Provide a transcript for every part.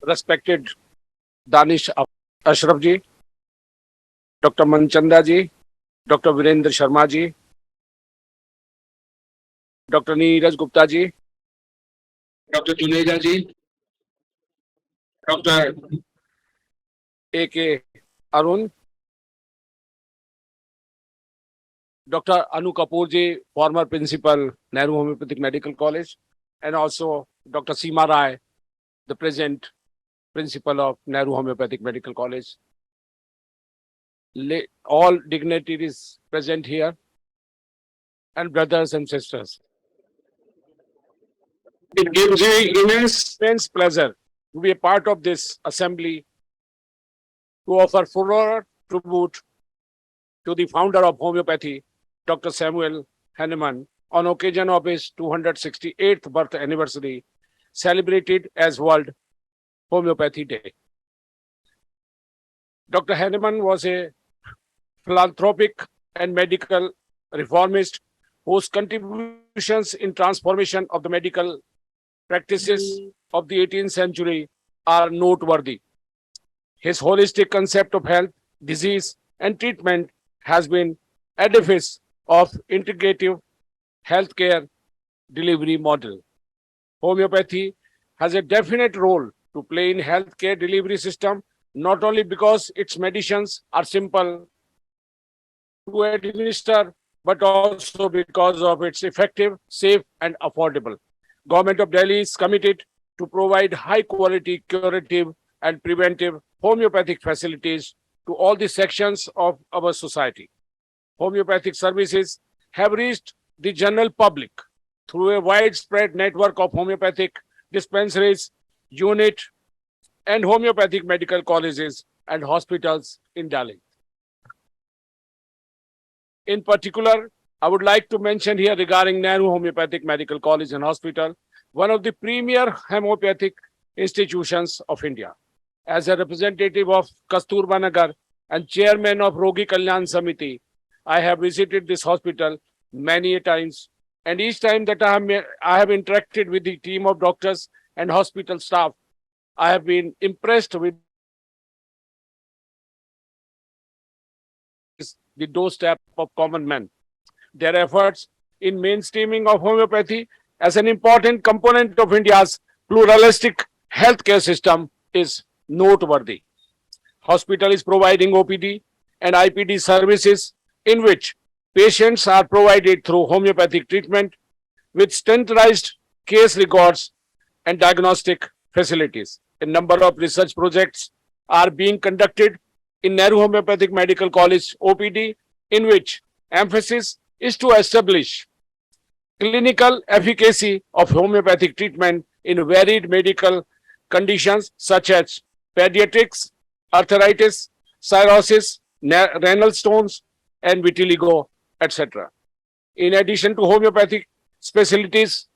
respected Danish Ashraf ji, Dr. Manchanda ji, Dr. Virendra Sharma ji, Dr. Neeraj Gupta ji, Dr. Juneja ji, Dr. A.K. Arun, Dr. Anu Kapoor ji, former principal, Nehru Homeopathic Medical College, and also Dr. Seema Rai, the present principal of Nehru Homeopathic Medical College. All dignitaries present here, and brothers and sisters. It gives me immense pleasure to be a part of this assembly to offer full tribute to the founder of homeopathy, Dr. Samuel Hahnemann, on occasion of his 268th birth anniversary, celebrated as World Homeopathy Day. Dr. Hahnemann was a philanthropic and medical reformist whose contributions in transformation of the medical practices of the 18th century are noteworthy. His holistic concept of health, disease, and treatment has been edifice of integrative healthcare delivery model. Homeopathy has a definite role to play in healthcare delivery system, not only because its medicines are simple to administer, but also because of its effective, safe, and affordable. Government of Delhi is committed to provide high quality curative and preventive homeopathic facilities to all the sections of our society. Homeopathic services have reached the general public through a widespread network of homeopathic dispensaries, unit, and homeopathic medical colleges and hospitals in Delhi. In particular, I would like to mention here regarding Nehru Homeopathic Medical College and Hospital, one of the premier homeopathic institutions of India. As a representative of Kasturba Nagar and chairman of Rogi Kalyan Samiti, I have visited this hospital many times, and each time that I have interacted with the team of doctors and hospital staff, I have been impressed with the doorstep of common men. Their efforts in mainstreaming of homeopathy as an important component of India's pluralistic healthcare system is noteworthy. Hospital is providing OPD and IPD services in which patients are provided through homeopathic treatment with standardized case records and diagnostic facilities. A number of research projects are being conducted in Nehru Homeopathic Medical College OPD, in which emphasis is to establish clinical efficacy of homeopathic treatment in varied medical conditions such as pediatrics, arthritis, cirrhosis, renal stones, and vitiligo, etc. In addition to homeopathic specialties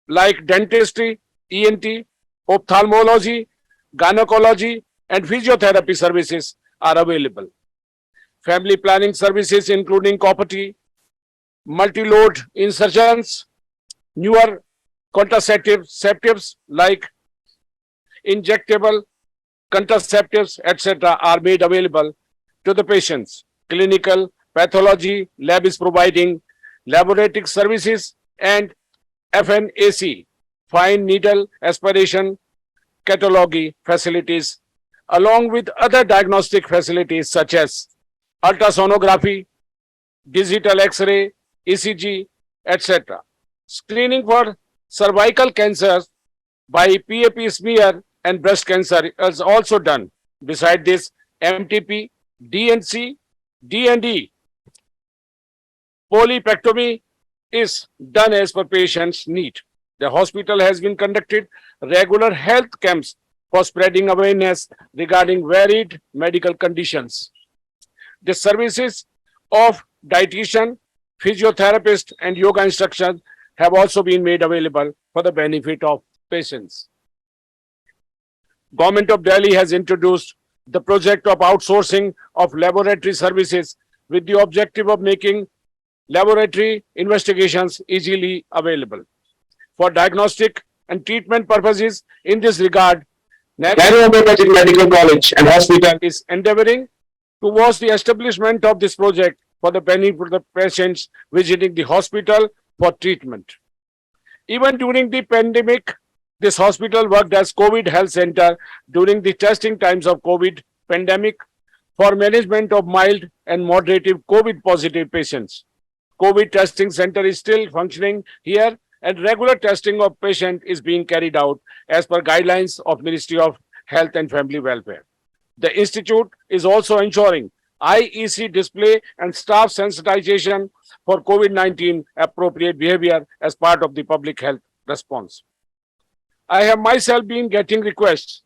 like dentistry, ENT, ophthalmology, gynecology, and physiotherapy services are available. Family planning services including COPD, multi-load insertions, newer contraceptives like injectable contraceptives, etc. are made available to the patients. Clinical pathology lab is providing laboratory services and FNAC, fine needle aspiration cataloging facilities, along with other diagnostic facilities such as ultrasonography, digital X-ray, ECG, etc. Screening for cervical cancer by PAP smear and breast cancer is also done. Besides this, MTP, DNC, D&D, polypectomy is done as per patient's need. The hospital has been conducted regular health camps for spreading awareness regarding varied medical conditions. The services of dietitian, physiotherapist, and yoga instruction have also been made available for the benefit of patients. Government of Delhi has introduced the project of outsourcing of laboratory services with the objective of making laboratory investigations easily available. For diagnostic and treatment purposes, in this regard, Nehru Homeopathic Medical College and Hospital is endeavoring towards the establishment of this project for the benefit of the patients visiting the hospital for treatment. Even during the pandemic, this hospital worked as COVID health center during the testing times of COVID pandemic for management of mild and moderate COVID positive patients. COVID testing center is still functioning here and regular testing of patient is being carried out as per guidelines of Ministry of Health and Family Welfare. The institute is also ensuring IEC display and staff sensitization for COVID-19 appropriate behavior as part of the public health response. I have myself been getting requests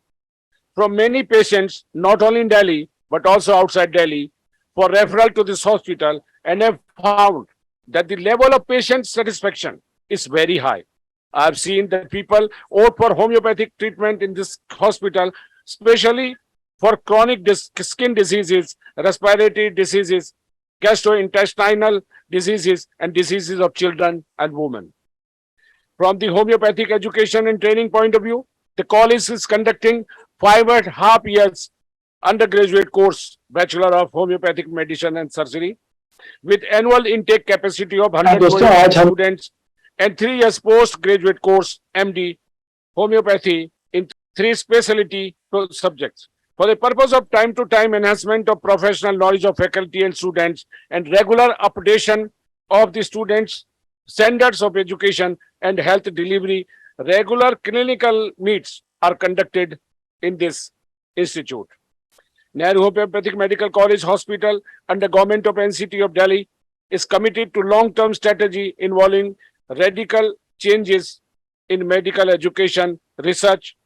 from many patients, not only in Delhi, but also outside Delhi, for referral to this hospital and have found that the level of patient satisfaction is very high. I have seen that people opt for homeopathic treatment in this hospital, especially for chronic skin diseases, respiratory diseases, gastrointestinal diseases, and diseases of children and women. From the homeopathic education and training point of view, the college is conducting 5.5 years undergraduate course, Bachelor of Homeopathic Medicine and Surgery, with annual intake capacity of 120 students and 3 years postgraduate course, MD, Homeopathy in 3 specialty subjects. For the purpose of time to time enhancement of professional knowledge of faculty and students and regular updation of the students' standards of education and health delivery, regular clinical meets are conducted in this institute. Nehru Homeopathic Medical College Hospital under Government of NCT of Delhi is committed to long-term strategy involving radical changes in medical education, research,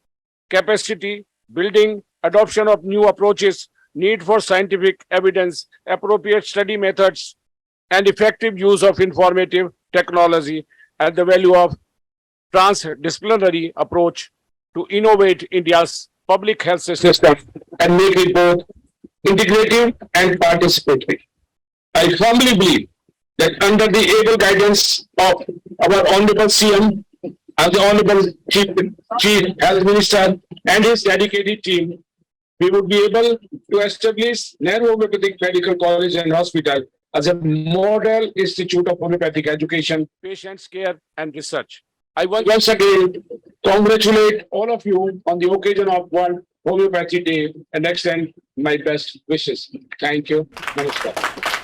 capacity, building, adoption of new approaches, need for scientific evidence, appropriate study methods, and effective use of informative technology, and the value of transdisciplinary approach to innovate India's public health system and make it both integrative and participatory. I firmly believe that under the able guidance of our Honorable CM and the Honorable Chief Health Minister and his dedicated team, we would be able to establish Nehru Homeopathic Medical College and Hospital as a model institute of homeopathic education, patients' care, and research. I once again congratulate all of you on the occasion of World Homeopathy Day and extend my best wishes. Thank you. Namaskar.